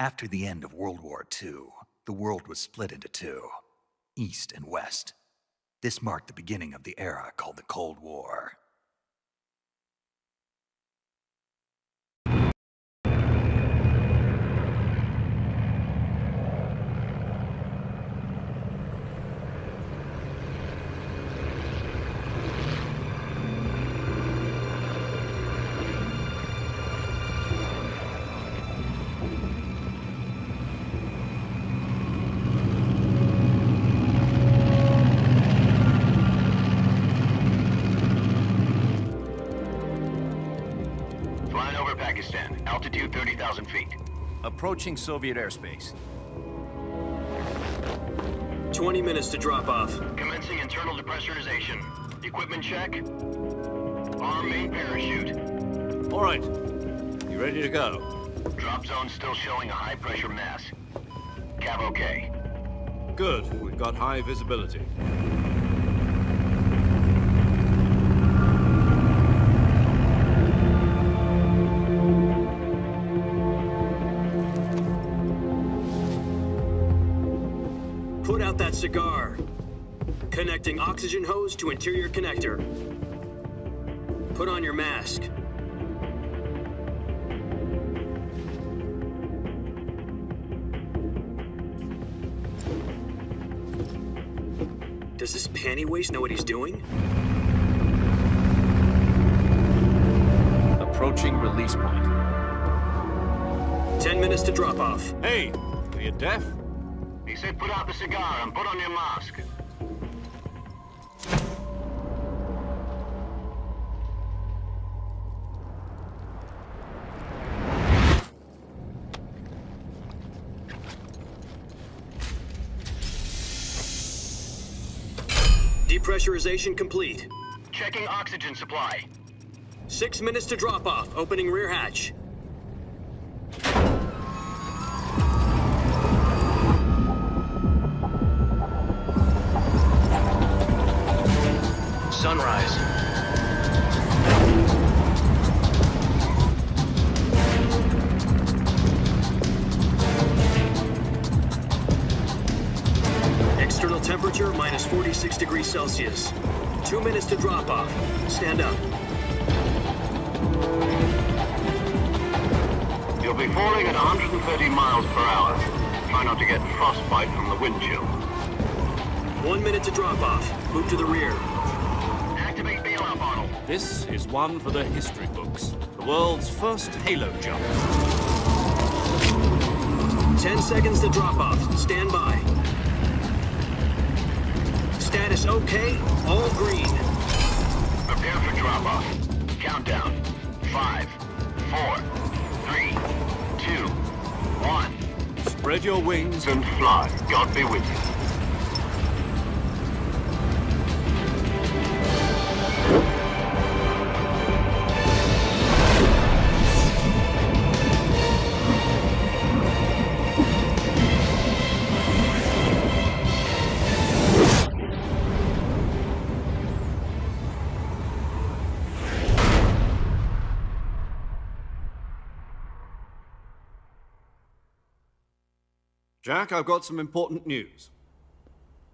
After the end of World War II, the world was split into two, East and West. This marked the beginning of the era called the Cold War. Altitude 30,000 feet. Approaching Soviet airspace. 20 minutes to drop off. Commencing internal depressurization. Equipment check. Arm main parachute. All right. You ready to go? Drop zone still showing a high pressure mass. Cav okay. Good. We've got high visibility. Put out that cigar. Connecting oxygen hose to interior connector. Put on your mask. Does this panty waste know what he's doing? Approaching release point. 10 minutes to drop off. Hey, are you deaf? He said put out the cigar and put on your mask. Depressurization complete. Checking oxygen supply. 6 minutes to drop off. Opening rear hatch. Sunrise. External temperature minus 46 degrees Celsius. 2 minutes to drop off. Stand up. You'll be falling at 130 miles per hour. Try not to get frostbite from the wind chill. 1 minute to drop off. Move to the rear. Activate bailout bottle. This is one for the history books. The world's first halo jump. 10 seconds to drop off. Stand by. Status okay. All green. Prepare for drop off. Countdown. 5, 4, 3, 2, 1. Spread your wings And fly. God be with you. Jack, I've got some important news.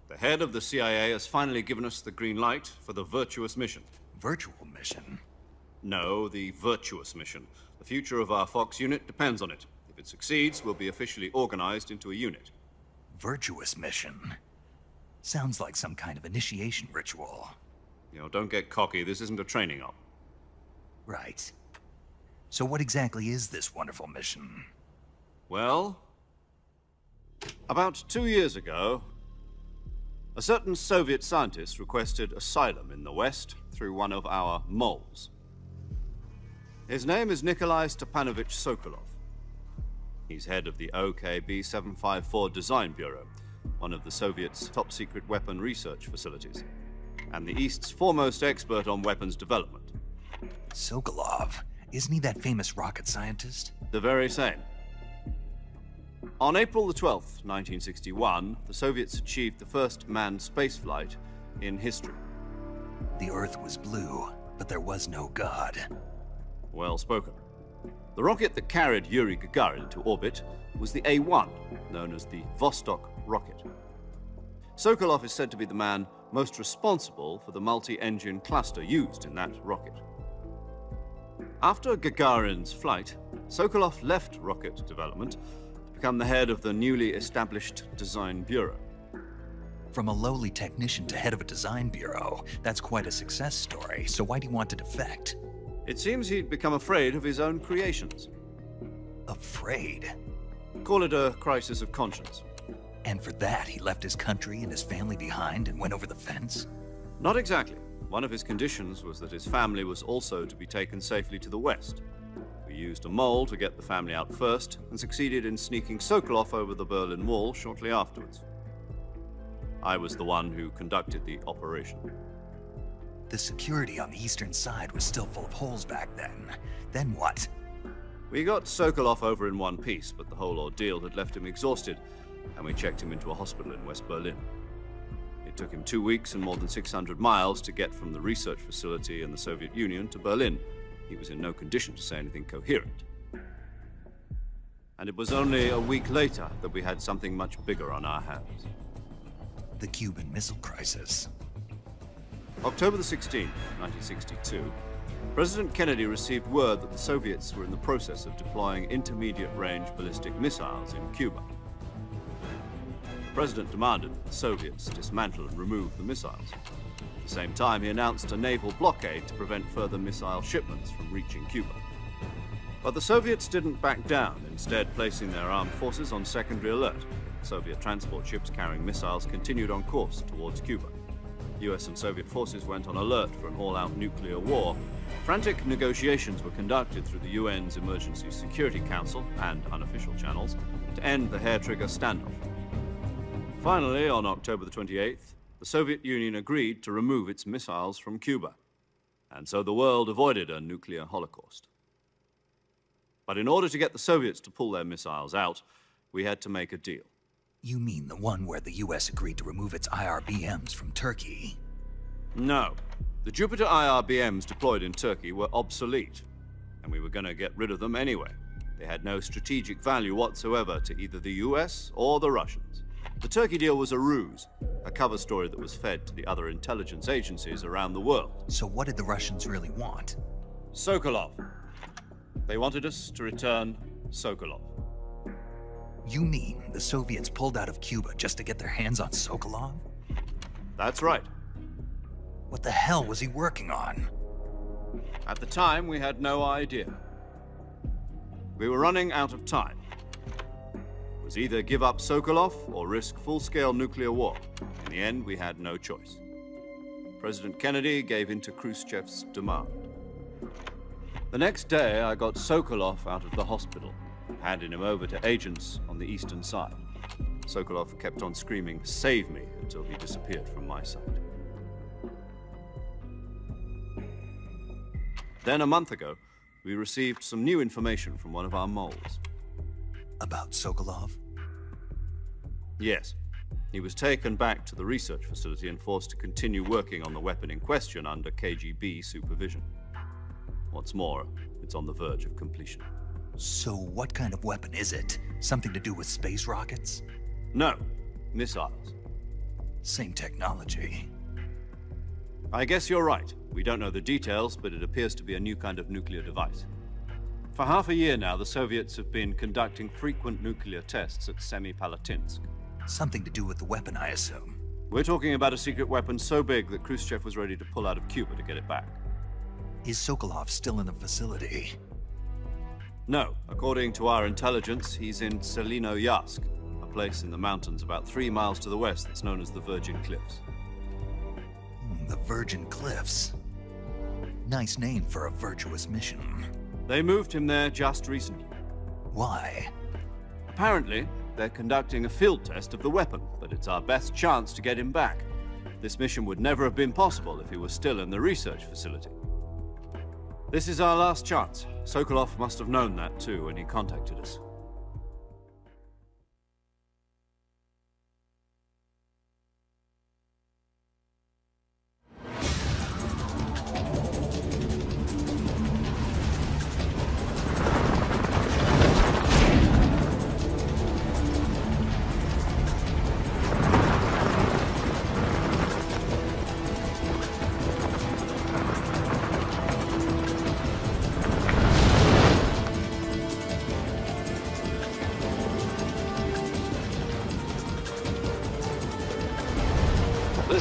The head of the CIA has finally given us the green light for the Virtuous Mission. Virtual Mission? No, the Virtuous Mission. The future of our Fox unit depends on it. If it succeeds, we'll be officially organized into a unit. Virtuous Mission? Sounds like some kind of initiation ritual. You know, don't get cocky. This isn't a training op. Right. So what exactly is this wonderful mission? Well, about 2 years ago, a certain Soviet scientist requested asylum in the West through one of our moles. His name is Nikolai Stepanovich Sokolov. He's head of the OKB-754 Design Bureau, one of the Soviets' top-secret weapon research facilities, and the East's foremost expert on weapons development. Sokolov? Isn't he that famous rocket scientist? The very same. On April the 12th, 1961, the Soviets achieved the first manned spaceflight in history. The Earth was blue, but there was no God. Well spoken. The rocket that carried Yuri Gagarin to orbit was the A-1, known as the Vostok rocket. Sokolov is said to be the man most responsible for the multi-engine cluster used in that rocket. After Gagarin's flight, Sokolov left rocket development to become the head of the newly established Design Bureau. From a lowly technician to head of a design bureau, that's quite a success story, so why'd he want to defect? It seems he'd become afraid of his own creations. Afraid? Call it a crisis of conscience. And for that, he left his country and his family behind and went over the fence? Not exactly. One of his conditions was that his family was also to be taken safely to the west. We used a mole to get the family out first and succeeded in sneaking Sokolov over the Berlin Wall shortly afterwards. I was the one who conducted the operation. The security on the eastern side was still full of holes back then. Then what? We got Sokolov over in one piece, but the whole ordeal had left him exhausted, and we checked him into a hospital in West Berlin. It took him 2 weeks and more than 600 miles to get from the research facility in the Soviet Union to Berlin. He was in no condition to say anything coherent. And it was only a week later that we had something much bigger on our hands. The Cuban Missile Crisis. October the 16th, 1962, President Kennedy received word that the Soviets were in the process of deploying intermediate-range ballistic missiles in Cuba. The President demanded that the Soviets dismantle and remove the missiles. At the same time, he announced a naval blockade to prevent further missile shipments from reaching Cuba. But the Soviets didn't back down, instead placing their armed forces on secondary alert. Soviet transport ships carrying missiles continued on course towards Cuba. US and Soviet forces went on alert for an all-out nuclear war. Frantic negotiations were conducted through the UN's Emergency Security Council and unofficial channels to end the hair-trigger standoff. Finally, on October the 28th, the Soviet Union agreed to remove its missiles from Cuba, and so the world avoided a nuclear holocaust. But in order to get the Soviets to pull their missiles out, we had to make a deal. You mean the one where the US agreed to remove its IRBMs from Turkey? No. The Jupiter IRBMs deployed in Turkey were obsolete, and we were going to get rid of them anyway. They had no strategic value whatsoever to either the US or the Russians. The Turkey deal was a ruse, a cover story that was fed to the other intelligence agencies around the world. So what did the Russians really want? Sokolov. They wanted us to return Sokolov. You mean the Soviets pulled out of Cuba just to get their hands on Sokolov? That's right. What the hell was he working on? At the time, we had no idea. We were running out of time. It was either give up Sokolov or risk full-scale nuclear war. In the end, we had no choice. President Kennedy gave in to Khrushchev's demand. The next day, I got Sokolov out of the hospital, handing him over to agents on the eastern side. Sokolov kept on screaming, "Save me," until he disappeared from my sight. Then, a month ago, we received some new information from one of our moles. About Sokolov? Yes. He was taken back to the research facility and forced to continue working on the weapon in question under KGB supervision. What's more, it's on the verge of completion. So what kind of weapon is it? Something to do with space rockets? No, missiles. Same technology. I guess you're right. We don't know the details, but it appears to be a new kind of nuclear device. For half a year now, the Soviets have been conducting frequent nuclear tests at Semipalatinsk. Something to do with the weapon, I assume. We're talking about a secret weapon so big that Khrushchev was ready to pull out of Cuba to get it back. Is Sokolov still in the facility? No. According to our intelligence, he's in Selinoyarsk, a place in the mountains about 3 miles to the west that's known as the Virgin Cliffs. The Virgin Cliffs. Nice name for a virtuous mission. They moved him there just recently. Why? Apparently, they're conducting a field test of the weapon, but it's our best chance to get him back. This mission would never have been possible if he was still in the research facility. This is our last chance. Sokolov must have known that too when he contacted us.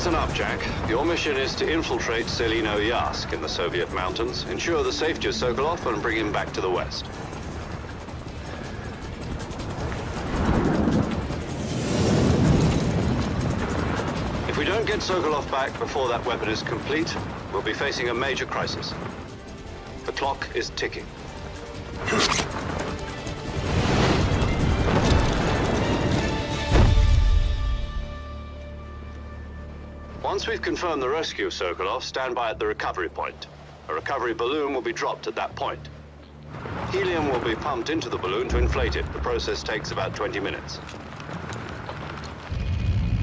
Listen up, Jack. Your mission is to infiltrate Selino Yask in the Soviet mountains, ensure the safety of Sokolov, and bring him back to the West. If we don't get Sokolov back before that weapon is complete, we'll be facing a major crisis. The clock is ticking. Once we've confirmed the rescue of Sokolov, stand by at the recovery point. A recovery balloon will be dropped at that point. Helium will be pumped into the balloon to inflate it. The process takes about 20 minutes.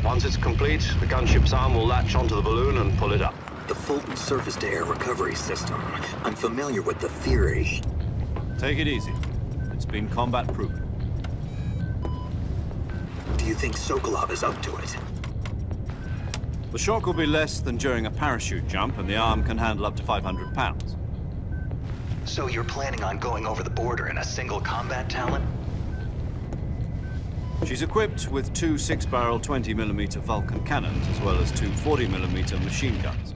Once it's complete, the gunship's arm will latch onto the balloon and pull it up. The Fulton surface-to-air recovery system. I'm familiar with the theory. Take it easy. It's been combat-proven. Do you think Sokolov is up to it? The shock will be less than during a parachute jump, and the arm can handle up to 500 pounds. So you're planning on going over the border in a single combat talent? She's equipped with two 6-barrel 20mm Vulcan cannons, as well as two 40mm machine guns.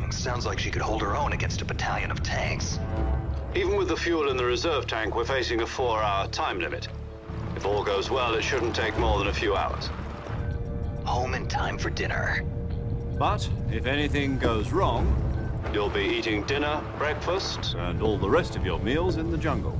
Sounds like she could hold her own against a battalion of tanks. Even with the fuel in the reserve tank, we're facing a 4-hour time limit. If all goes well, it shouldn't take more than a few hours. Home in time for dinner. But if anything goes wrong, You'll be eating dinner, breakfast, and all the rest of your meals in the jungle.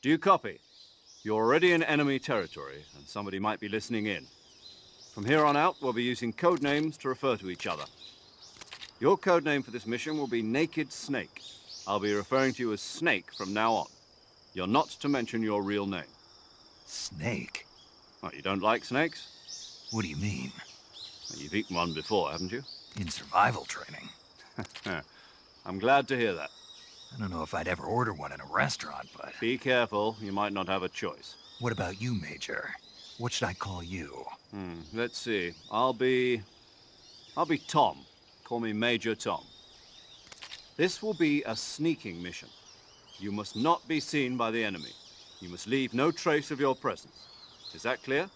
Do you copy? You're already in enemy territory, and somebody might be listening in. From here on out, we'll be using code names to refer to each other. Your code name for this mission will be Naked Snake. I'll be referring to you as Snake from now on. You're not to mention your real name. Snake? Oh, you don't like snakes? What do you mean? Well, you've eaten one before, haven't you? In survival training. I'm glad to hear that. I don't know if I'd ever order one in a restaurant, but... Be careful, you might not have a choice. What about you, Major? What should I call you? Let's see. I'll be Tom. Call me Major Tom. This will be a sneaking mission. You must not be seen by the enemy. You must leave no trace of your presence. Is that clear?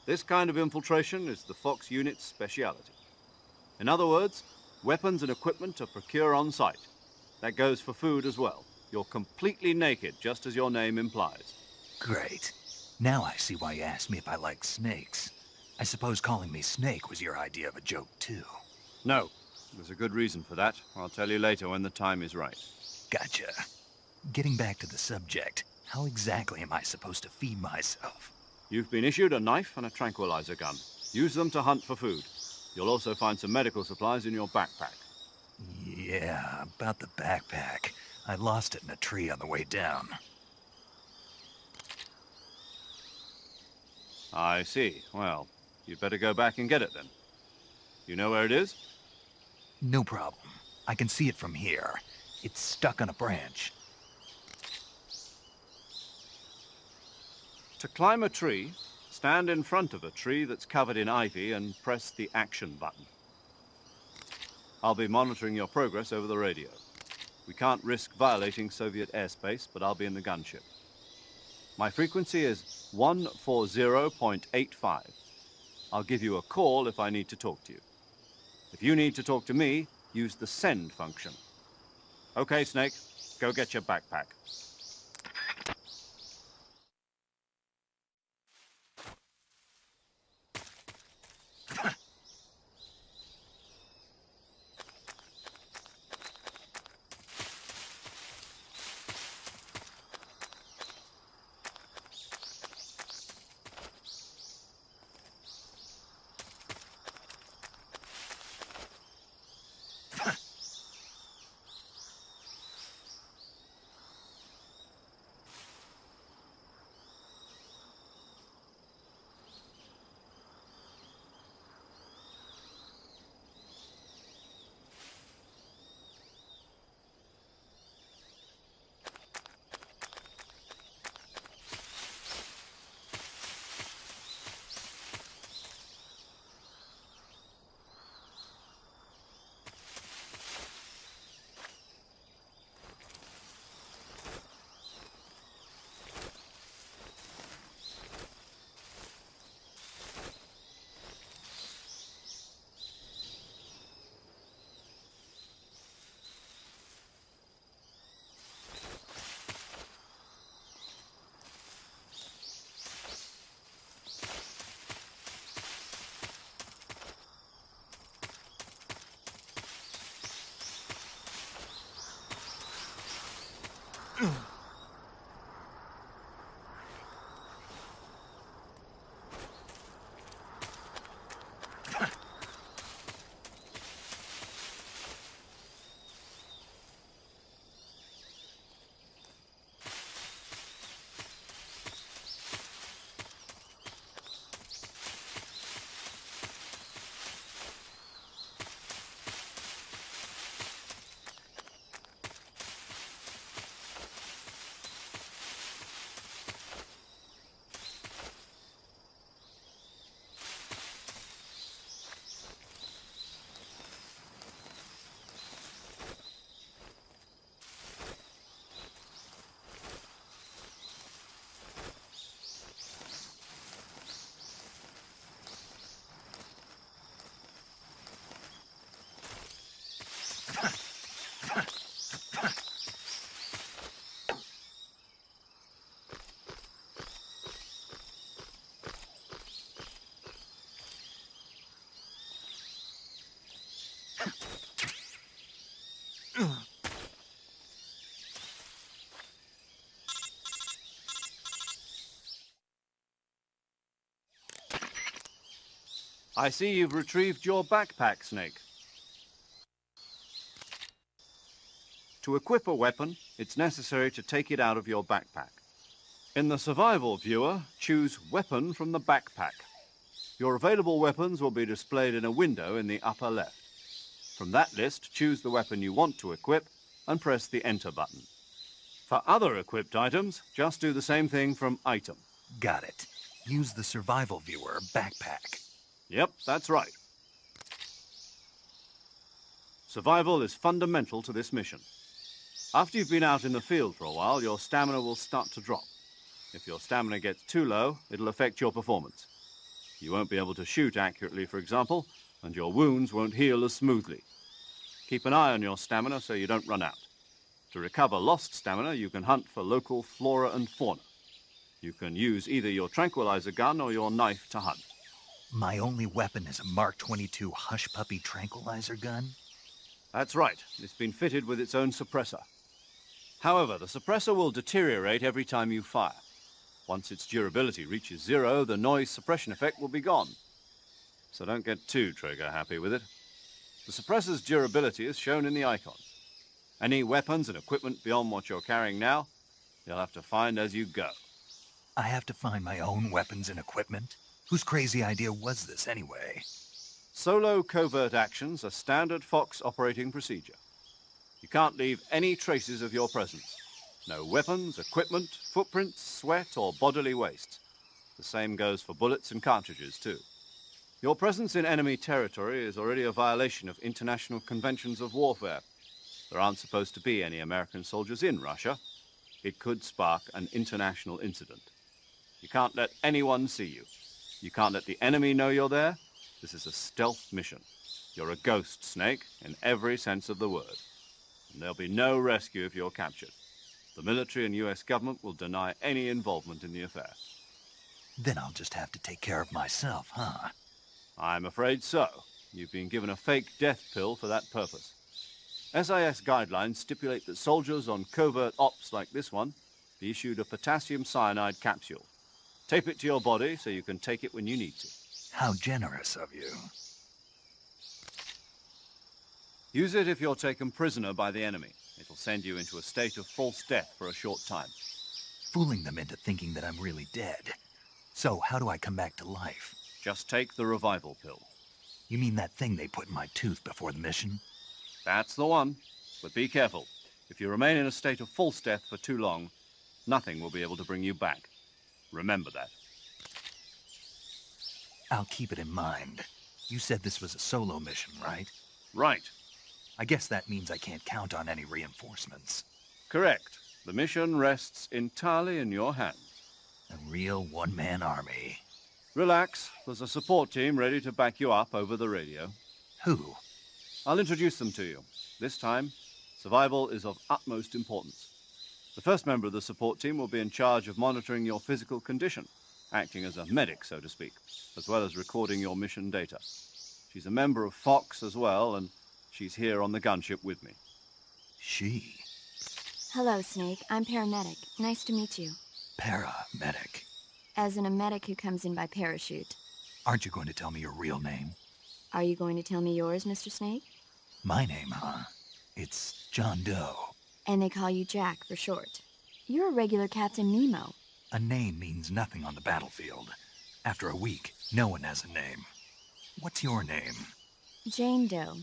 This kind of infiltration is the Fox Unit's speciality. In other words, weapons and equipment are procured on site. That goes for food as well. You're completely naked, just as your name implies. Great. Now I see why you asked me if I like snakes. I suppose calling me Snake was your idea of a joke, too. No. There's a good reason for that. I'll tell you later when the time is right. Gotcha. Getting back to the subject, how exactly am I supposed to feed myself? You've been issued a knife and a tranquilizer gun. Use them to hunt for food. You'll also find some medical supplies in your backpack. Yeah, about the backpack. I lost it in a tree on the way down. I see. Well, you'd better go back and get it then. You know where it is? No problem. I can see it from here. It's stuck on a branch. To climb a tree, stand in front of a tree that's covered in ivy and press the action button. I'll be monitoring your progress over the radio. We can't risk violating Soviet airspace, but I'll be in the gunship. My frequency is 140.85. I'll give you a call if I need to talk to you. If you need to talk to me, use the send function. Okay, Snake, go get your backpack. I see you've retrieved your backpack, Snake. To equip a weapon, it's necessary to take it out of your backpack. In the survival viewer, choose Weapon from the backpack. Your available weapons will be displayed in a window in the upper left. From that list, choose the weapon you want to equip and press the Enter button. For other equipped items, just do the same thing from Item. Got it. Use the survival viewer backpack. Yep, that's right. Survival is fundamental to this mission. After you've been out in the field for a while, your stamina will start to drop. If your stamina gets too low, it'll affect your performance. You won't be able to shoot accurately, for example, and your wounds won't heal as smoothly. Keep an eye on your stamina so you don't run out. To recover lost stamina, you can hunt for local flora and fauna. You can use either your tranquilizer gun or your knife to hunt. My only weapon is a Mark 22 Hush Puppy tranquilizer gun? That's right. It's been fitted with its own suppressor. However, the suppressor will deteriorate every time you fire. Once its durability reaches 0, the noise suppression effect will be gone. So don't get too trigger-happy with it. The suppressor's durability is shown in the icon. Any weapons and equipment beyond what you're carrying now, you'll have to find as you go. I have to find my own weapons and equipment? Whose crazy idea was this, anyway? Solo covert actions are standard Fox operating procedure. You can't leave any traces of your presence. No weapons, equipment, footprints, sweat, or bodily waste. The same goes for bullets and cartridges, too. Your presence in enemy territory is already a violation of international conventions of warfare. There aren't supposed to be any American soldiers in Russia. It could spark an international incident. You can't let anyone see you. You can't let the enemy know you're there. This is a stealth mission. You're a ghost, Snake, in every sense of the word. And there'll be no rescue if you're captured. The military and US government will deny any involvement in the affair. Then I'll just have to take care of myself, huh? I'm afraid so. You've been given a fake death pill for that purpose. SIS guidelines stipulate that soldiers on covert ops like this one be issued a potassium cyanide capsule. Tape it to your body so you can take it when you need to. How generous of you. Use it if you're taken prisoner by the enemy. It'll send you into a state of false death for a short time. Fooling them into thinking that I'm really dead. So how do I come back to life? Just take the revival pill. You mean that thing they put in my tooth before the mission? That's the one. But be careful. If you remain in a state of false death for too long, nothing will be able to bring you back. Remember that. I'll keep it in mind. You said this was a solo mission, right? Right. I guess that means I can't count on any reinforcements. Correct. The mission rests entirely in your hands. A real one-man army. Relax. There's a support team ready to back you up over the radio. Who? I'll introduce them to you. This time, survival is of utmost importance. The first member of the support team will be in charge of monitoring your physical condition, acting as a medic, so to speak, as well as recording your mission data. She's a member of Fox as well, and she's here on the gunship with me. She? Hello, Snake. I'm paramedic. Nice to meet you. Paramedic. As in a medic who comes in by parachute. Aren't you going to tell me your real name? Are you going to tell me yours, Mr. Snake? My name, huh? It's John Doe. And they call you Jack for short. You're a regular Captain Nemo. A name means nothing on the battlefield. After a week, no one has a name. What's your name? Jane Doe.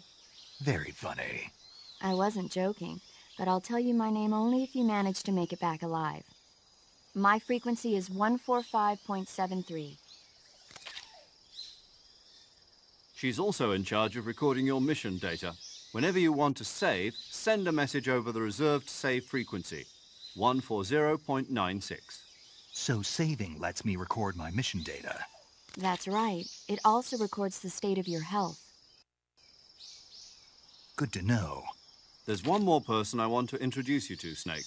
Very funny. I wasn't joking, but I'll tell you my name only if you manage to make it back alive. My frequency is 145.73. She's also in charge of recording your mission data. Whenever you want to save, send a message over the reserved save frequency, 140.96. So saving lets me record my mission data. That's right. It also records the state of your health. Good to know. There's one more person I want to introduce you to, Snake.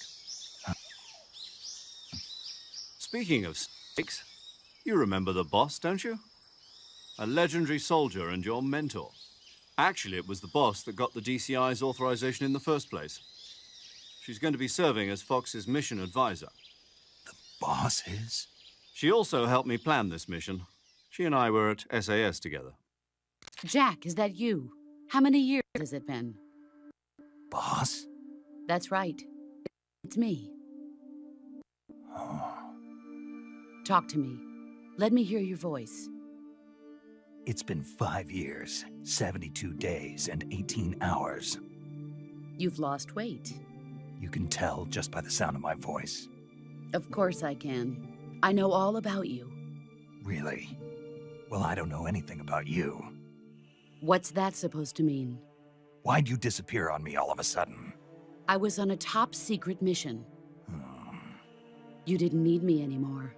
Speaking of snakes, you remember the boss, don't you? A legendary soldier and your mentor. Actually, it was the boss that got the DCI's authorization in the first place. She's going to be serving as Fox's mission advisor. The boss is? She also helped me plan this mission. She and I were at SAS together. Jack, is that you? How many years has it been? Boss? That's right. It's me. Oh. Talk to me. Let me hear your voice. It's been 5 years, 72 days, and 18 hours. You've lost weight. You can tell just by the sound of my voice. Of course I can. I know all about you. Really? Well, I don't know anything about you. What's that supposed to mean? Why'd you disappear on me all of a sudden? I was on a top-secret mission. Hmm. You didn't need me anymore.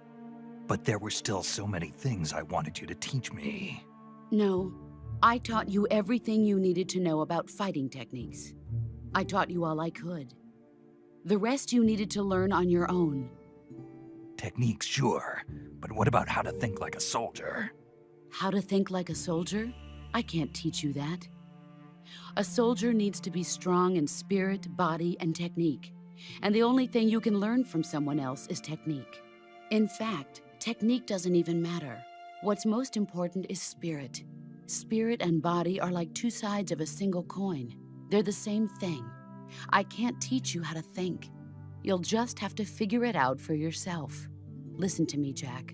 But there were still so many things I wanted you to teach me. No, I taught you everything you needed to know about fighting techniques. I taught you all I could. The rest you needed to learn on your own. Techniques, sure. But what about how to think like a soldier? How to think like a soldier? I can't teach you that. A soldier needs to be strong in spirit, body, and technique. And the only thing you can learn from someone else is technique. In fact, technique doesn't even matter. What's most important is spirit. Spirit and body are like two sides of a single coin. They're the same thing. I can't teach you how to think. You'll just have to figure it out for yourself. Listen to me, Jack.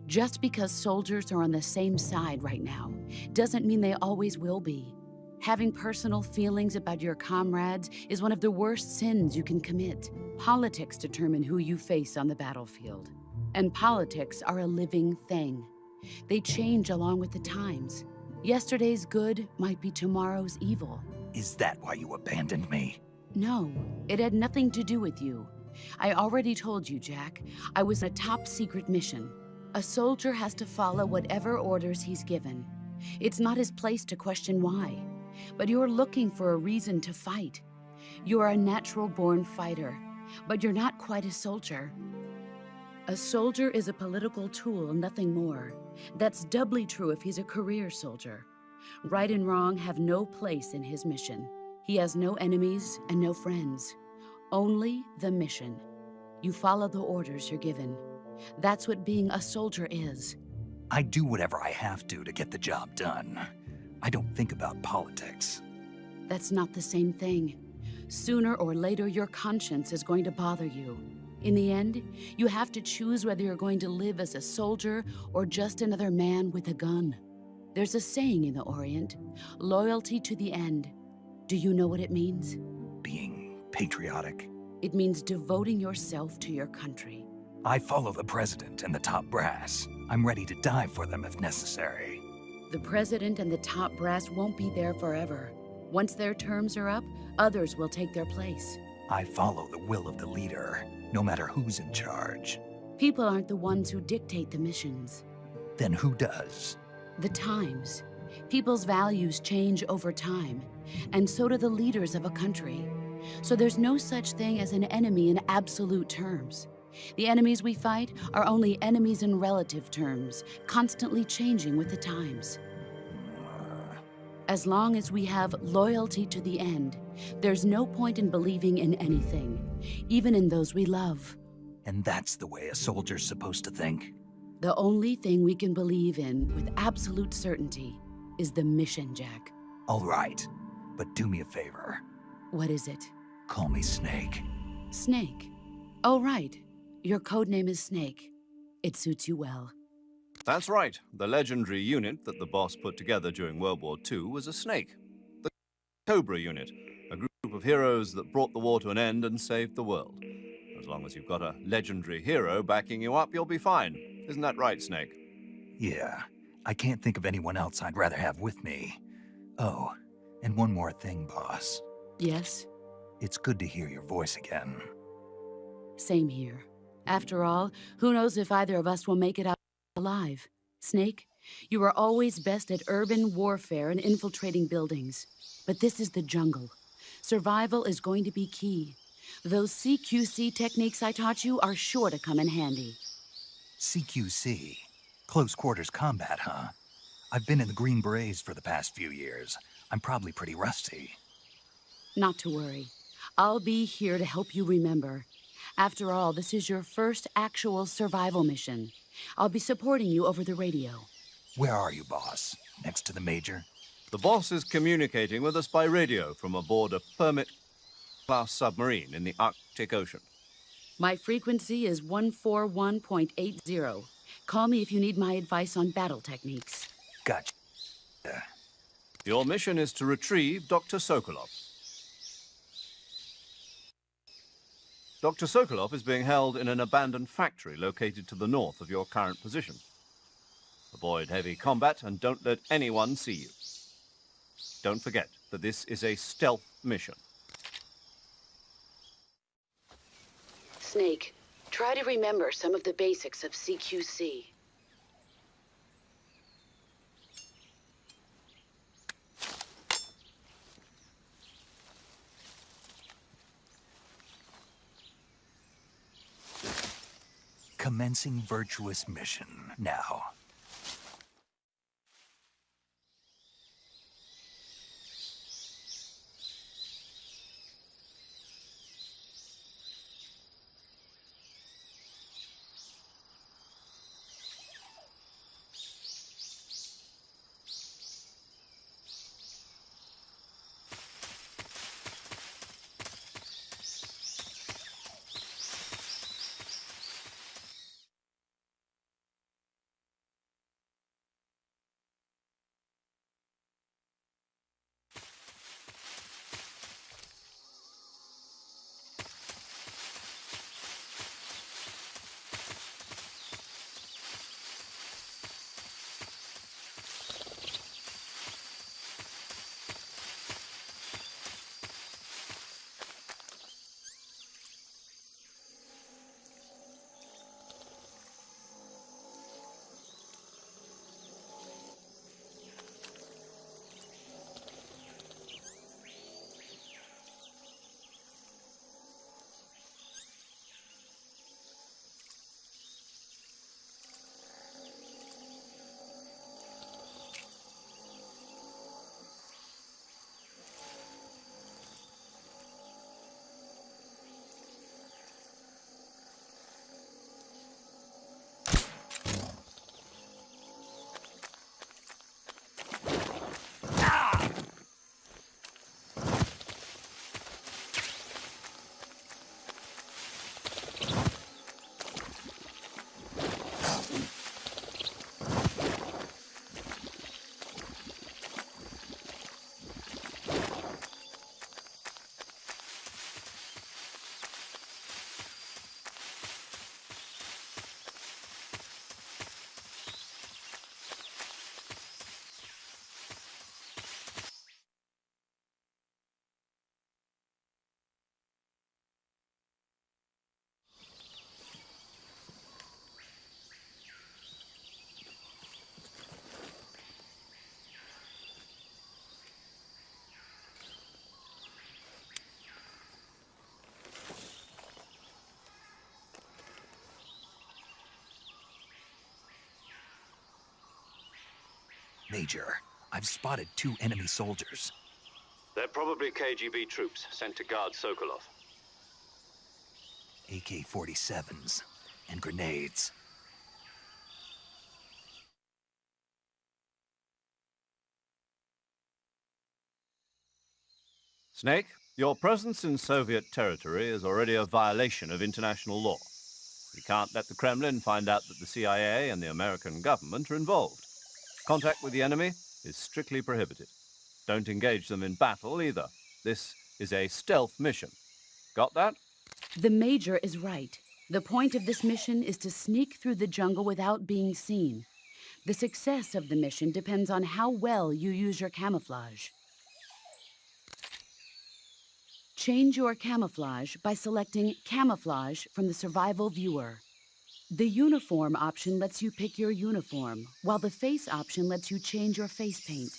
Just because soldiers are on the same side right now doesn't mean they always will be. Having personal feelings about your comrades is one of the worst sins you can commit. Politics determine who you face on the battlefield. And politics are a living thing. They change along with the times. Yesterday's good might be tomorrow's evil. Is that why you abandoned me? No, it had nothing to do with you. I already told you, Jack. I was a top-secret mission. A soldier has to follow whatever orders he's given. It's not his place to question why. But you're looking for a reason to fight. You are a natural-born fighter, but you're not quite a soldier. A soldier is a political tool, nothing more. That's doubly true if he's a career soldier. Right and wrong have no place in his mission. He has no enemies and no friends. Only the mission. You follow the orders you're given. That's what being a soldier is. I do whatever I have to get the job done. I don't think about politics. That's not the same thing. Sooner or later, your conscience is going to bother you. In the end, you have to choose whether you're going to live as a soldier or just another man with a gun. There's a saying in the Orient, loyalty to the end. Do you know what it means? Being patriotic. It means devoting yourself to your country. I follow the president and the top brass. I'm ready to die for them if necessary. The president and the top brass won't be there forever. Once their terms are up, others will take their place. I follow the will of the leader, no matter who's in charge. People aren't the ones who dictate the missions. Then who does? The times. People's values change over time, and so do the leaders of a country. So there's no such thing as an enemy in absolute terms. The enemies we fight are only enemies in relative terms, constantly changing with the times. As long as we have loyalty to the end, there's no point in believing in anything, even in those we love. And that's the way a soldier's supposed to think? The only thing we can believe in with absolute certainty is the mission, Jack. All right, but do me a favor. What is it? Call me Snake. Snake. Oh, right. Your code name is Snake. It suits you well. That's right. The legendary unit that the boss put together during World War II was a snake. The Cobra Unit, a group of heroes that brought the war to an end and saved the world. As long as you've got a legendary hero backing you up, you'll be fine. Isn't that right, Snake? Yeah, I can't think of anyone else I'd rather have with me. Oh, and one more thing, boss. Yes? It's good to hear your voice again. Same here. After all, who knows if either of us will make it out alive. Snake, you are always best at urban warfare and infiltrating buildings. But this is the jungle. Survival is going to be key. Those CQC techniques I taught you are sure to come in handy. CQC? Close quarters combat, huh? I've been in the Green Berets for the past few years. I'm probably pretty rusty. Not to worry. I'll be here to help you remember. After all, this is your first actual survival mission. I'll be supporting you over the radio. Where are you, boss? Next to the Major? The boss is communicating with us by radio from aboard a Permit-class submarine in the Arctic Ocean. My frequency is 141.80. Call me if you need my advice on battle techniques. Gotcha. Your mission is to retrieve Dr. Sokolov. Dr. Sokolov is being held in an abandoned factory located to the north of your current position. Avoid heavy combat and don't let anyone see you. Don't forget that this is a stealth mission. Snake, try to remember some of the basics of CQC. Commencing Virtuous Mission now. Major, I've spotted 2 enemy soldiers. They're probably KGB troops sent to guard Sokolov. AK-47s and grenades. Snake, your presence in Soviet territory is already a violation of international law. We can't let the Kremlin find out that the CIA and the American government are involved. Contact with the enemy is strictly prohibited. Don't engage them in battle either. This is a stealth mission. Got that? The Major is right. The point of this mission is to sneak through the jungle without being seen. The success of the mission depends on how well you use your camouflage. Change your camouflage by selecting Camouflage from the Survival Viewer. The Uniform option lets you pick your uniform, while the Face option lets you change your face paint.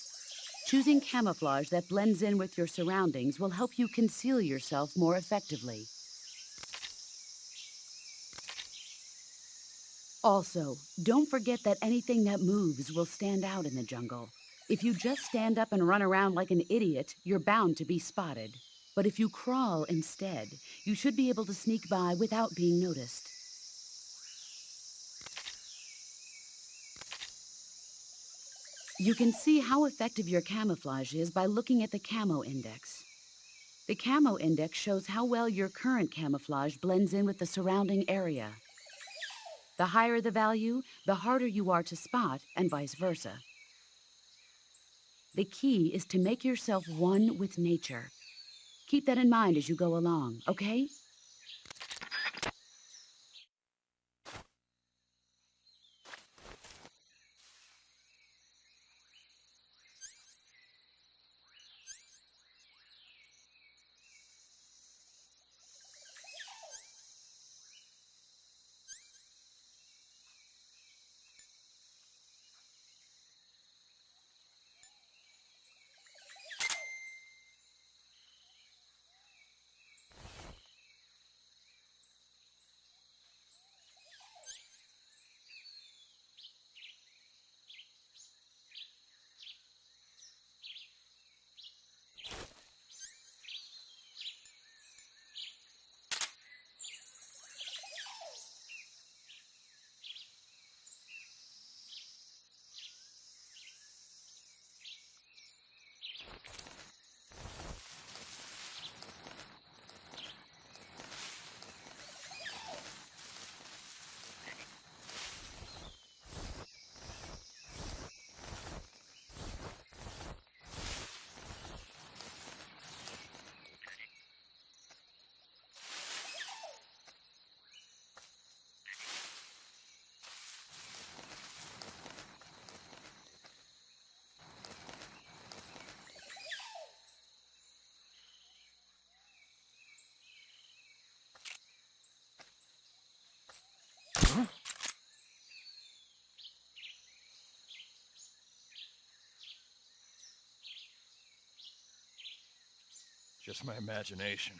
Choosing camouflage that blends in with your surroundings will help you conceal yourself more effectively. Also, don't forget that anything that moves will stand out in the jungle. If you just stand up and run around like an idiot, you're bound to be spotted. But if you crawl instead, you should be able to sneak by without being noticed. You can see how effective your camouflage is by looking at the Camo Index. The Camo Index shows how well your current camouflage blends in with the surrounding area. The higher the value, the harder you are to spot, and vice versa. The key is to make yourself one with nature. Keep that in mind as you go along, okay? Just my imagination.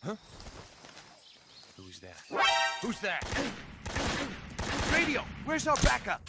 Huh? Who's that? Who's that? Radio! Where's our backup?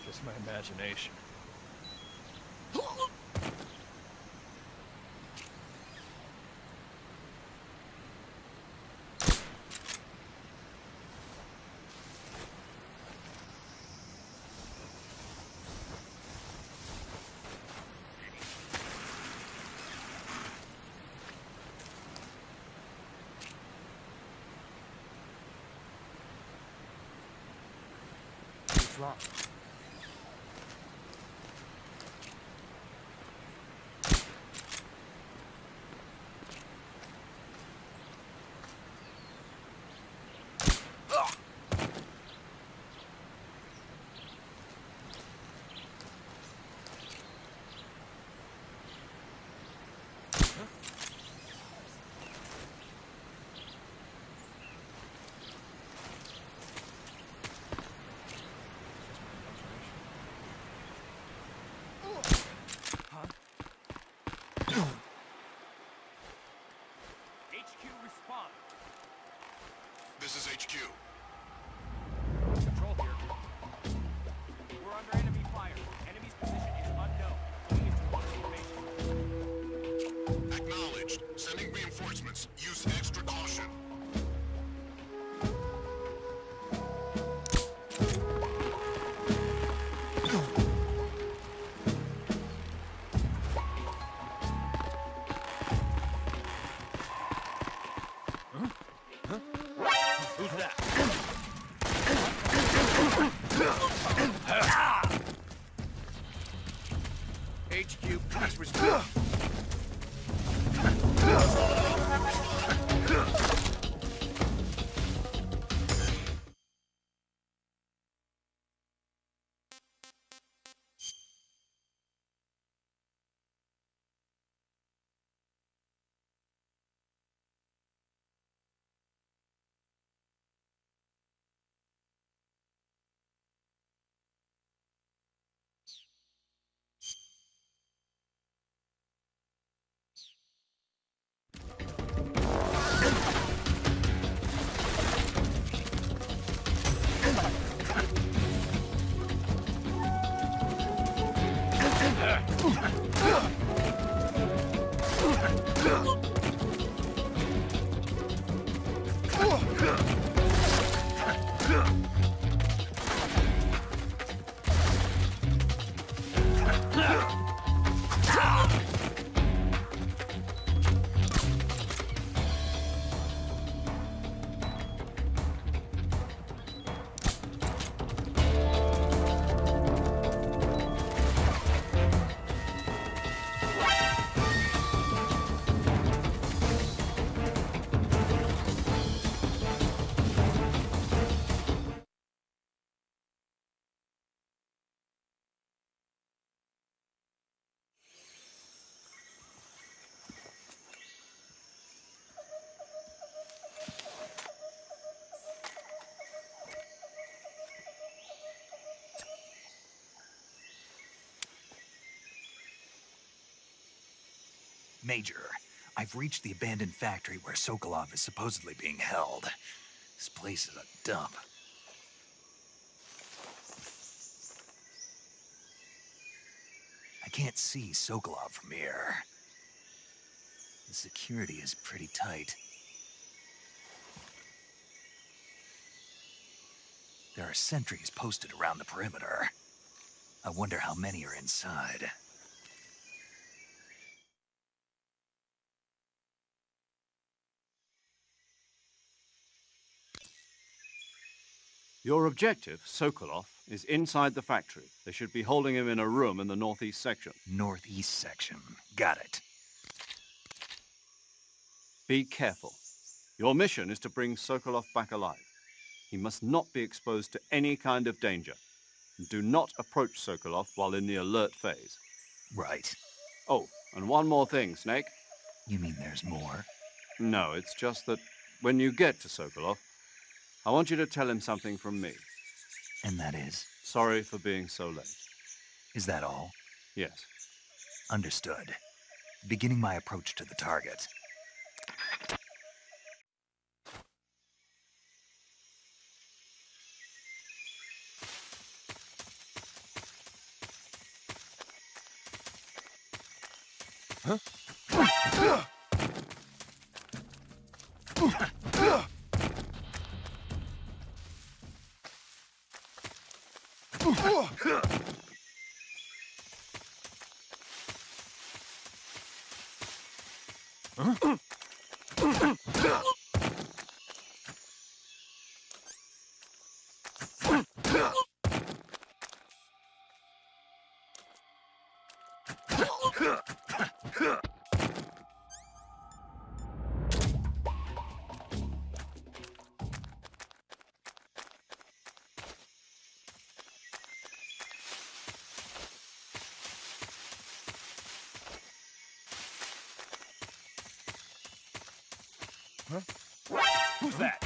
Just my imagination. What's wrong? This is HQ. Control here. We're under enemy fire. Enemy's position is unknown. We need to look information. Acknowledged. Sending reinforcements. Use extra caution. Who's that? HQ, please respond. Major, I've reached the abandoned factory where Sokolov is supposedly being held. This place is a dump. I can't see Sokolov from here. The security is pretty tight. There are sentries posted around the perimeter. I wonder how many are inside. Your objective, Sokolov, is inside the factory. They should be holding him in a room in the northeast section. Northeast section. Got it. Be careful. Your mission is to bring Sokolov back alive. He must not be exposed to any kind of danger. Do not approach Sokolov while in the alert phase. Right. Oh, and one more thing, Snake. You mean there's more? No, it's just that when you get to Sokolov, I want you to tell him something from me. And that is? Sorry for being so late. Is that all? Yes. Understood. Beginning my approach to the target. Huh? Who's that?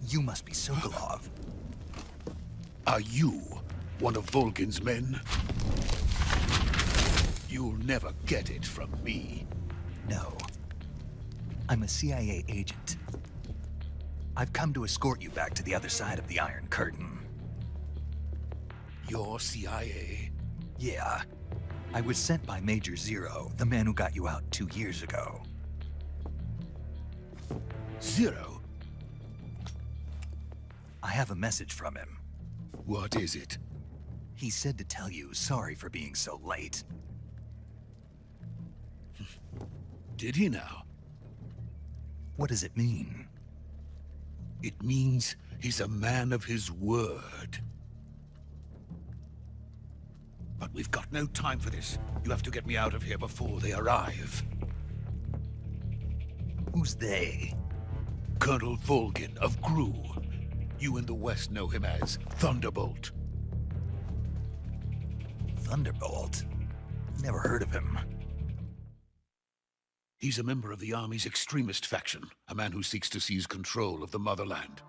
You must be Sokolov. Are you one of Volgin's men? You'll never get it from me. No. I'm a CIA agent. I've come to escort you back to the other side of the Iron Curtain. You're CIA? Yeah. I was sent by Major Zero, the man who got you out 2 years ago. Zero? I have a message from him. What is it? He said to tell you sorry for being so late. Did he now? What does it mean? It means he's a man of his word. But we've got no time for this. You have to get me out of here before they arrive. Who's they? Colonel Volgin of Gru. You in the West know him as Thunderbolt. Thunderbolt? Never heard of him. He's a member of the Army's extremist faction, a man who seeks to seize control of the motherland.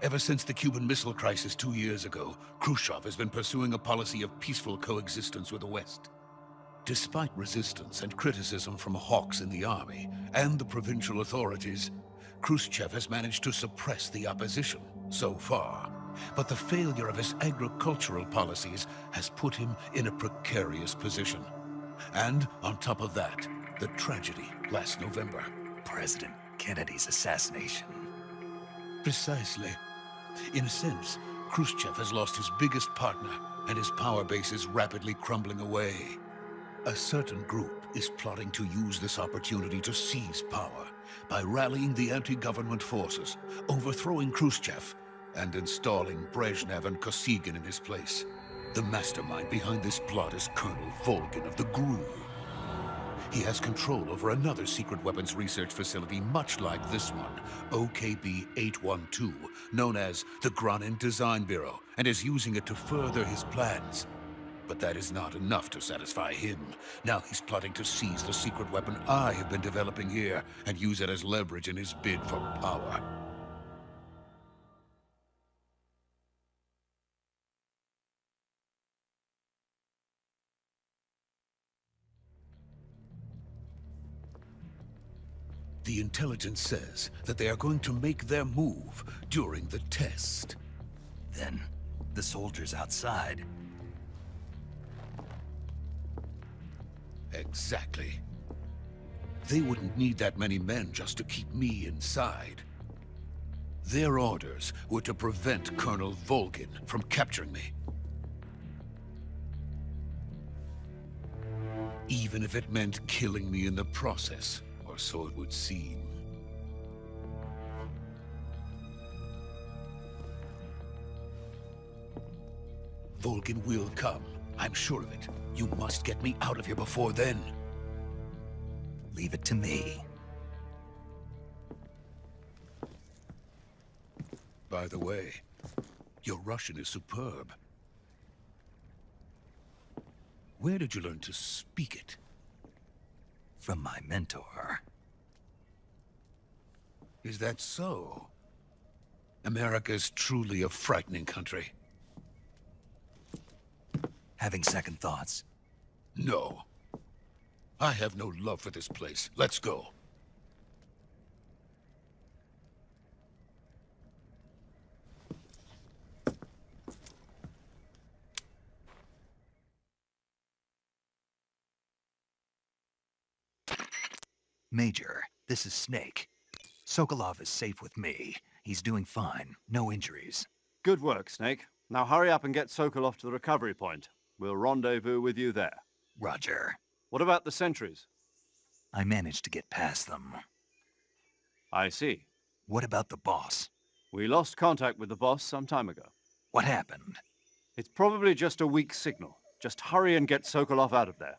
Ever since the Cuban Missile Crisis 2 years ago, Khrushchev has been pursuing a policy of peaceful coexistence with the West. Despite resistance and criticism from hawks in the Army and the provincial authorities, Khrushchev has managed to suppress the opposition so far. But the failure of his agricultural policies has put him in a precarious position. And on top of that, the tragedy last November. President Kennedy's assassination. Precisely. In a sense, Khrushchev has lost his biggest partner, and his power base is rapidly crumbling away. A certain group is plotting to use this opportunity to seize power by rallying the anti-government forces, overthrowing Khrushchev, and installing Brezhnev and Kosygin in his place. The mastermind behind this plot is Colonel Volgin of the GRU. He has control over another secret weapons research facility much like this one, OKB-812, known as the Granin Design Bureau, and is using it to further his plans. But that is not enough to satisfy him. Now he's plotting to seize the secret weapon I have been developing here and use it as leverage in his bid for power. The intelligence says that they are going to make their move during the test. Then, the soldiers outside. Exactly. They wouldn't need that many men just to keep me inside. Their orders were to prevent Colonel Volgin from capturing me. Even if it meant killing me in the process, or so it would seem. Volgin will come. I'm sure of it. You must get me out of here before then. Leave it to me. By the way, your Russian is superb. Where did you learn to speak it? From my mentor. Is that so? America is truly a frightening country. Having second thoughts? No. I have no love for this place. Let's go. Major, this is Snake. Sokolov is safe with me. He's doing fine. No injuries. Good work, Snake. Now hurry up and get Sokolov to the recovery point. We'll rendezvous with you there. Roger. What about the sentries? I managed to get past them. I see. What about the boss? We lost contact with the boss some time ago. What happened? It's probably just a weak signal. Just hurry and get Sokolov out of there.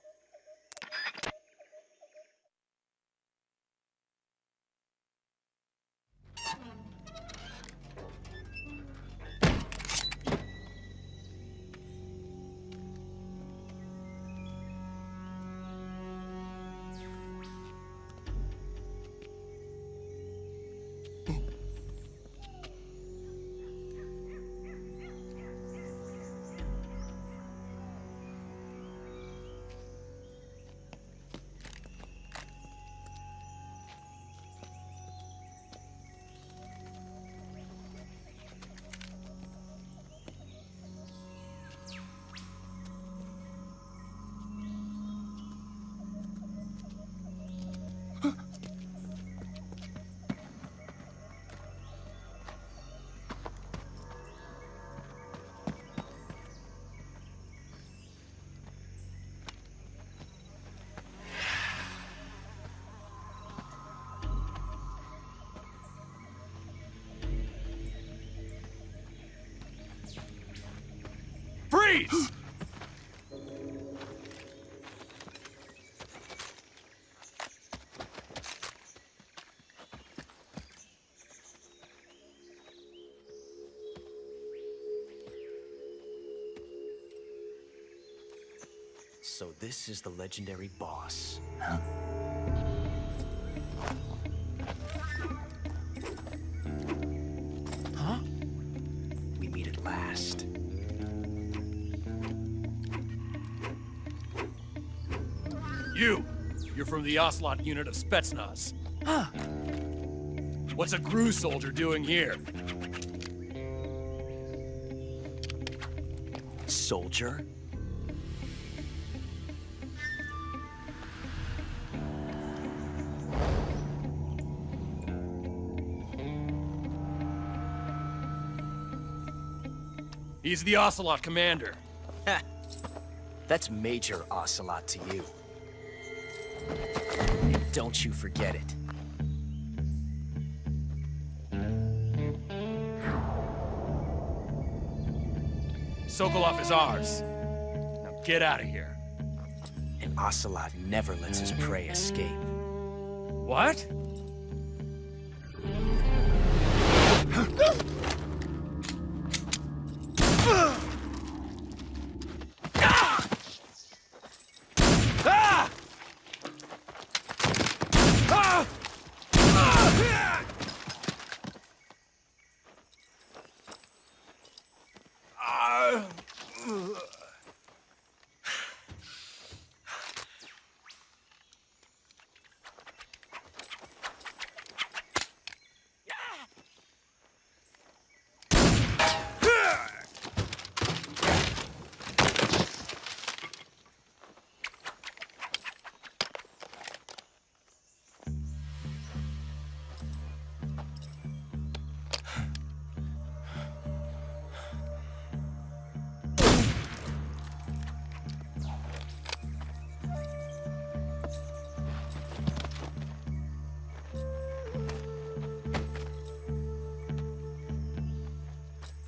Freeze! So this is the legendary boss. Huh? Huh? We meet at last. You're from the Ocelot Unit of Spetsnaz. Huh? What's a GRU soldier doing here? Soldier? He's the Ocelot commander. That's Major Ocelot to you. And don't you forget it. Sokolov is ours. Now get out of here. And Ocelot never lets his prey escape. What?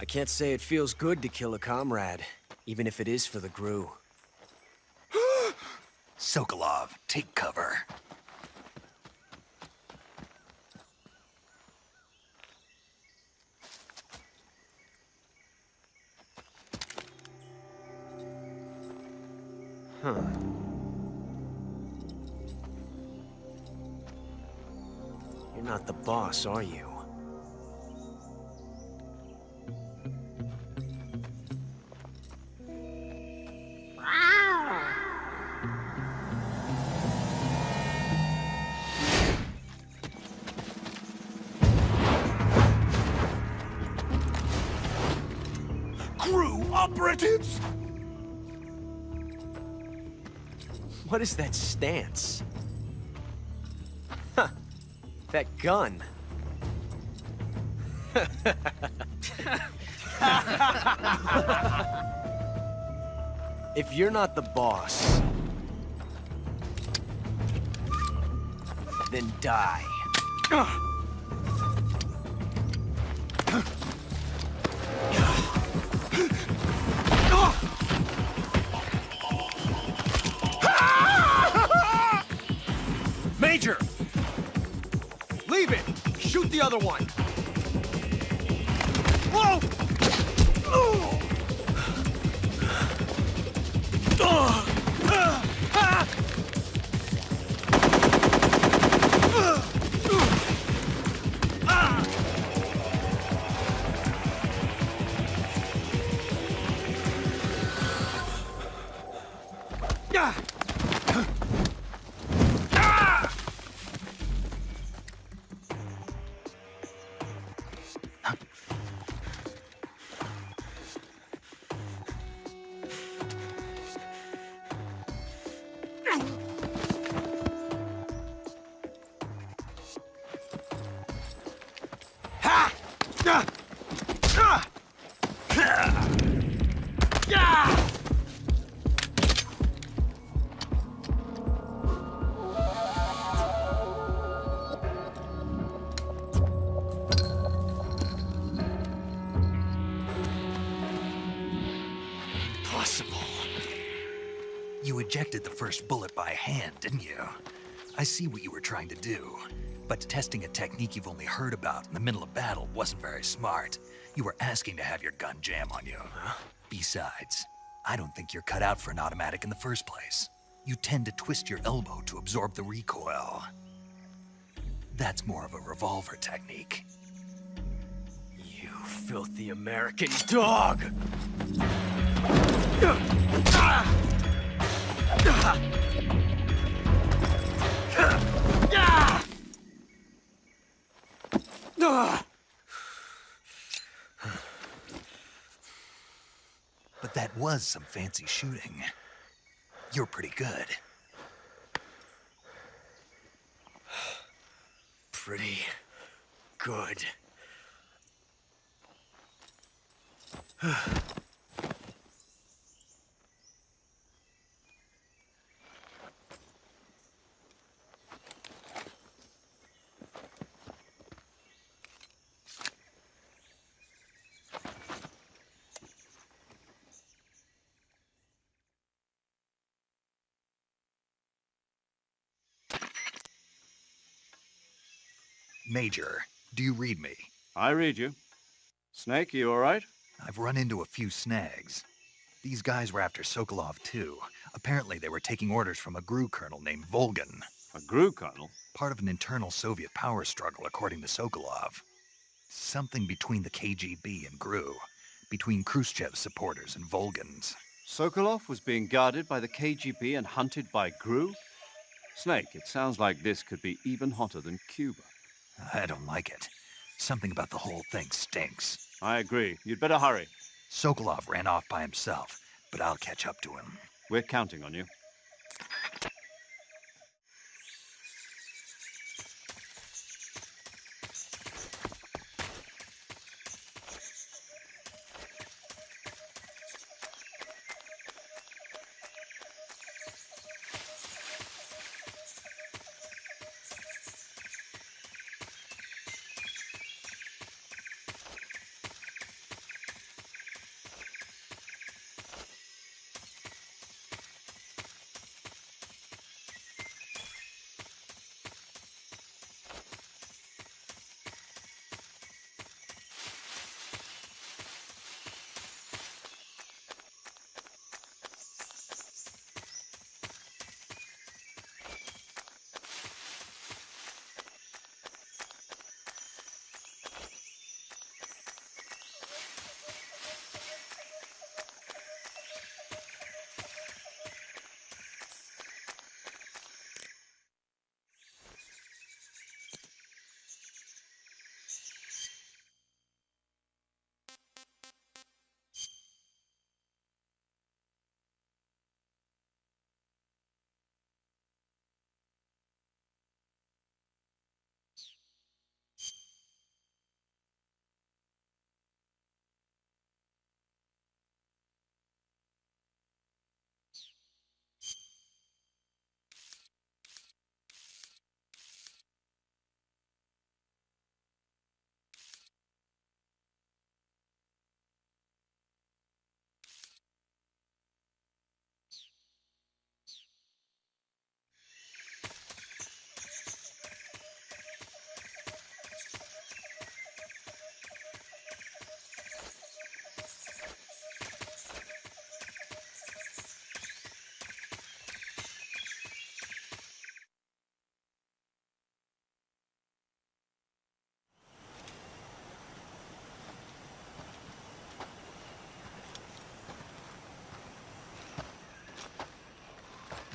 I can't say it feels good to kill a comrade, even if it is for the Gru. Sokolov, take cover. Huh. You're not the boss, are you? Crew operatives! What is that stance? Huh. That gun. If you're not the boss, then die. Major! Leave it! Shoot the other one! Whoa! You ejected the first bullet by hand, didn't you? I see what you were trying to do. But testing a technique you've only heard about in the middle of battle wasn't very smart. You were asking to have your gun jam on you. Besides, I don't think you're cut out for an automatic in the first place. You tend to twist your elbow to absorb the recoil. That's more of a revolver technique. You filthy American dog! But that was some fancy shooting. You're pretty good. Pretty good. Major, do you read me? I read you. Snake, you all right? I've run into a few snags. These guys were after Sokolov, too. Apparently they were taking orders from a GRU colonel named Volgin. A GRU colonel? Part of an internal Soviet power struggle, according to Sokolov. Something between the KGB and GRU. Between Khrushchev's supporters and Volgin's. Sokolov was being guarded by the KGB and hunted by GRU? Snake, it sounds like this could be even hotter than Cuba. I don't like it. Something about the whole thing stinks. I agree. You'd better hurry. Sokolov ran off by himself, but I'll catch up to him. We're counting on you.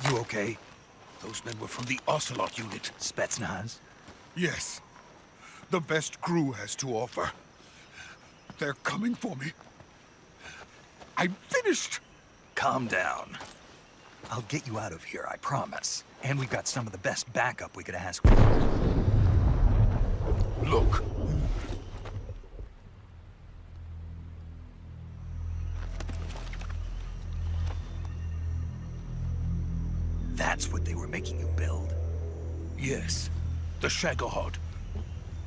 You okay? Those men were from the Ocelot Unit. Spetsnaz? Yes. The best GRU has to offer. They're coming for me. I'm finished! Calm down. I'll get you out of here, I promise. And we've got some of the best backup we could ask for. Look. That's what they were making you build? Yes. The Shagohod.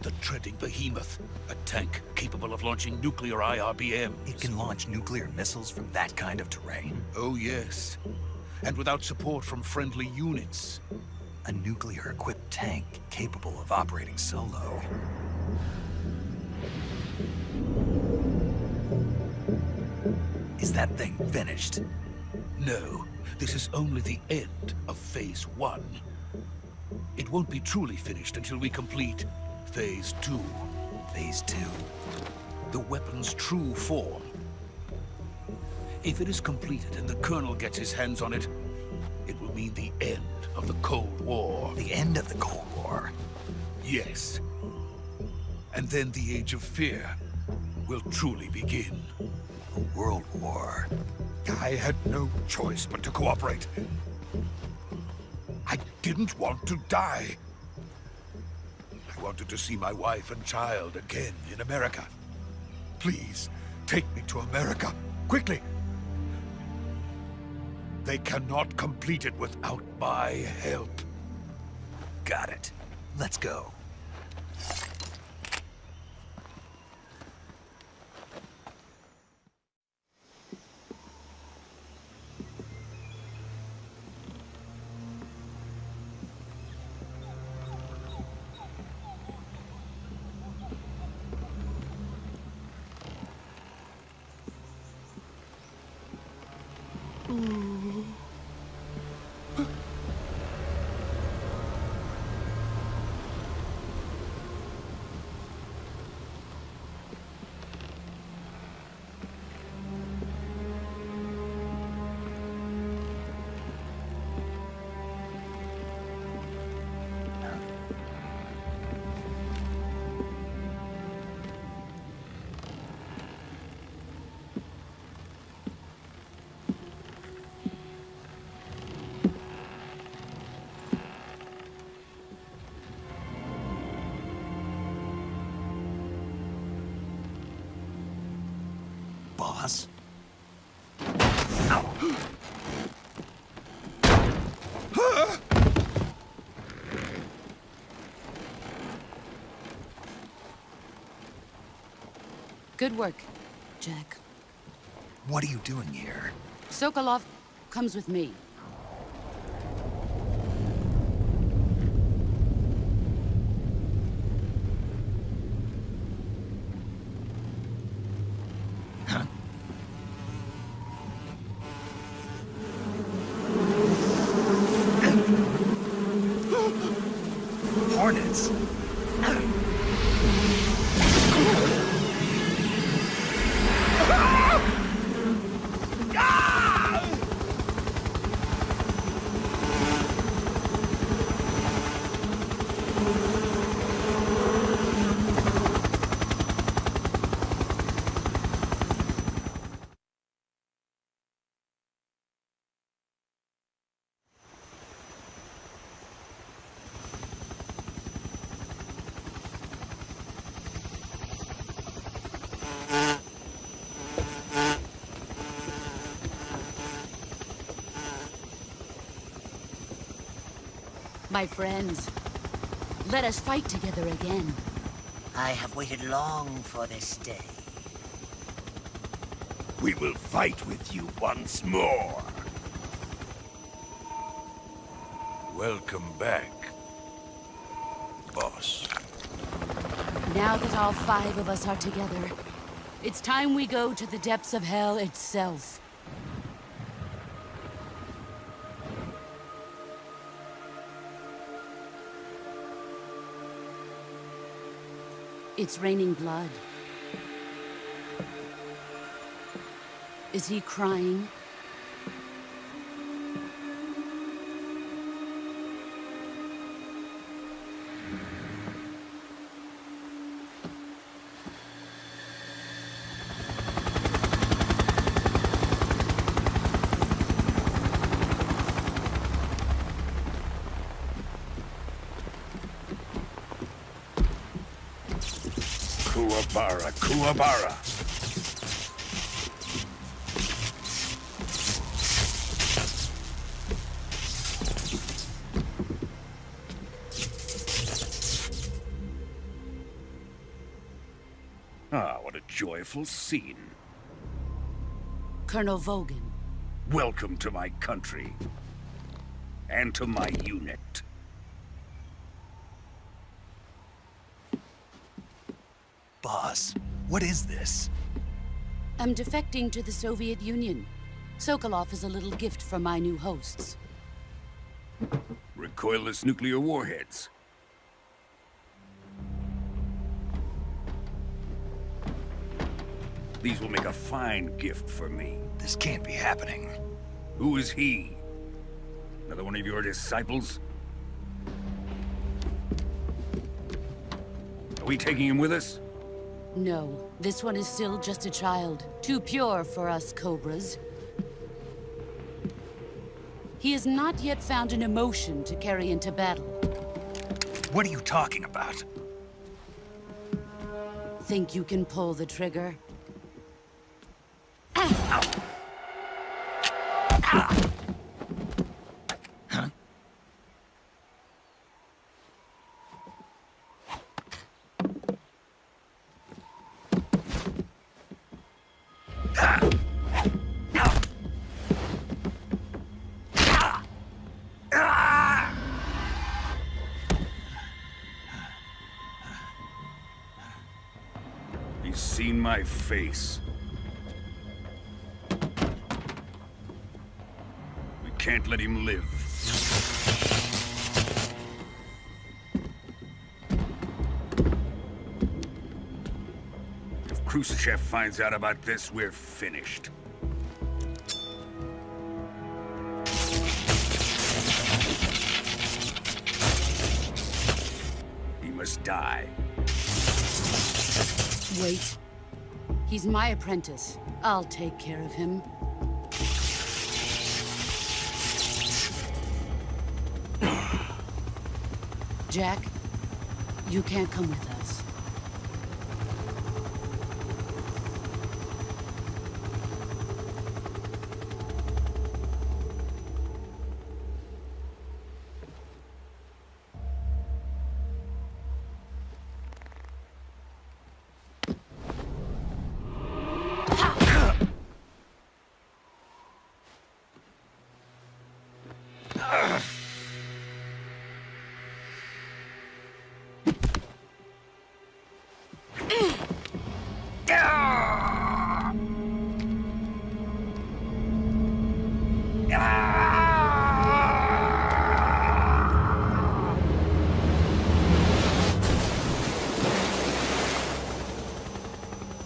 The treading behemoth. A tank capable of launching nuclear IRBMs. It can launch nuclear missiles from that kind of terrain? Oh, yes. And without support from friendly units. A nuclear-equipped tank capable of operating solo. Is that thing finished? No. This is only the end of Phase 1. It won't be truly finished until we complete Phase 2. Phase 2? The weapon's true form. If it is completed and the Colonel gets his hands on it, it will mean the end of the Cold War. The end of the Cold War? Yes. And then the Age of Fear will truly begin. A world war? I had no choice but to cooperate. I didn't want to die. I wanted to see my wife and child again in America. Please, take me to America, quickly. They cannot complete it without my help. Got it. Let's go. Boss? Good work, Jack. What are you doing here? Sokolov comes with me. Hornets? My friends, let us fight together again. I have waited long for this day. We will fight with you once more. Welcome back, boss. Now that all 5 of us are together, it's time we go to the depths of hell itself. It's raining blood. Is he crying? Kuwabara, Kuwabara. Ah, what a joyful scene. Colonel Volgin. Welcome to my country. And to my unit. Boss, what is this? I'm defecting to the Soviet Union. Sokolov is a little gift from my new hosts. Recoilless nuclear warheads. These will make a fine gift for me. This can't be happening. Who is he? Another one of your disciples? Are we taking him with us? No, this one is still just a child. Too pure for us Cobras. He has not yet found an emotion to carry into battle. What are you talking about? Think you can pull the trigger? He's seen my face. can't let him live. If Khrushchev finds out about this, we're finished. He must die. Wait. He's my apprentice. I'll take care of him. Jack, you can't come with us.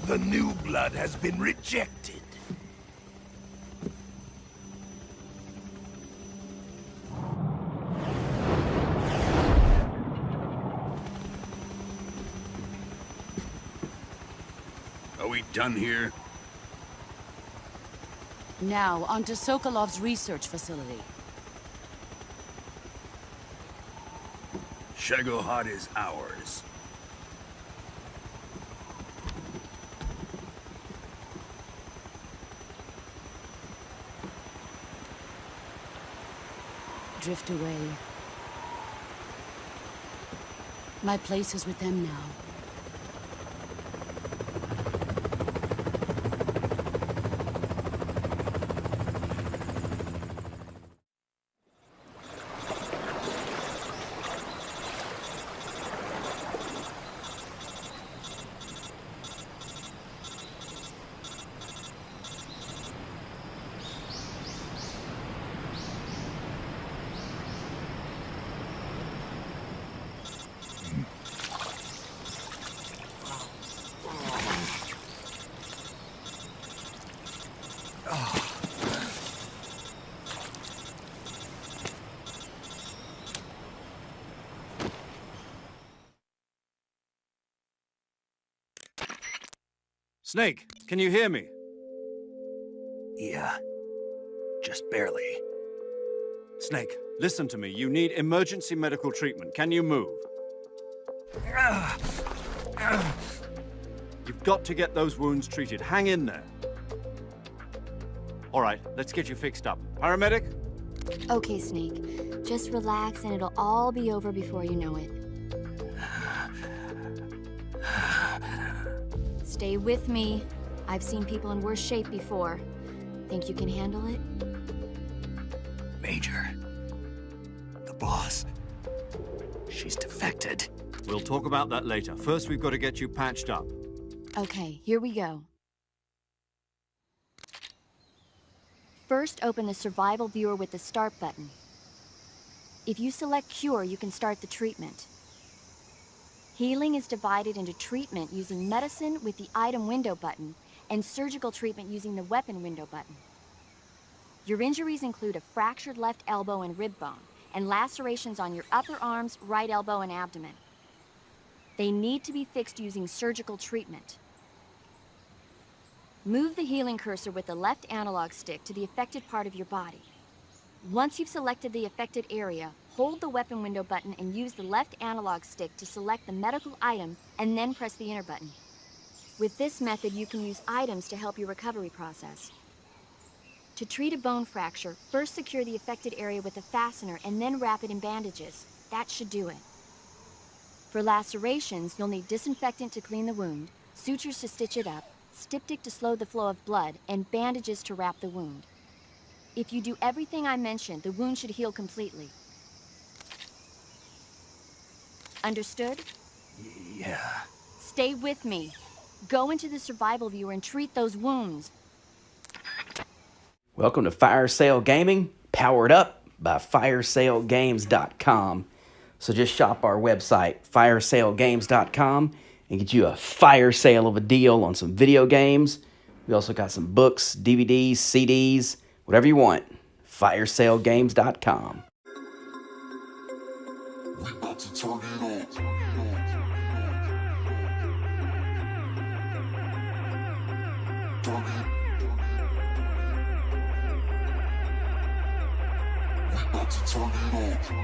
The new blood has been rejected. Are we done here? Now, onto Sokolov's research facility. Shagohod is ours. Drift away. My place is with them now. Snake, can you hear me? Yeah. Just barely. Snake, listen to me. You need emergency medical treatment. Can you move? You've got to get those wounds treated. Hang in there. All right, let's get you fixed up. Paramedic? Okay, Snake. Just relax and it'll all be over before you know it. Stay with me. I've seen people in worse shape before. Think you can handle it? Major. The boss. She's defected. We'll talk about that later. First, we've got to get you patched up. Okay, here we go. First, open the survival viewer with the start button. If you select cure, you can start the treatment. Healing is divided into treatment using medicine with the item window button and surgical treatment using the weapon window button. Your injuries include a fractured left elbow and rib bone and lacerations on your upper arms, right elbow, and abdomen. They need to be fixed using surgical treatment. Move the healing cursor with the left analog stick to the affected part of your body. Once you've selected the affected area, hold the weapon window button and use the left analog stick to select the medical item and then press the enter button. With this method, you can use items to help your recovery process. To treat a bone fracture, first secure the affected area with a fastener and then wrap it in bandages. That should do it. For lacerations, you'll need disinfectant to clean the wound, sutures to stitch it up, styptic to slow the flow of blood, and bandages to wrap the wound. If you do everything I mentioned, the wound should heal completely. Understood? Yeah. Stay with me. Go into the survival viewer and treat those wounds. Welcome to Fire Sale Gaming. powered up by firesalegames.com. So just shop our website, firesalegames.com, and get you a fire sale of a deal on some video games. We also got some books, DVDs, CDs, whatever you want. Firesalegames.com. We about to turn it on. We about to turn it on.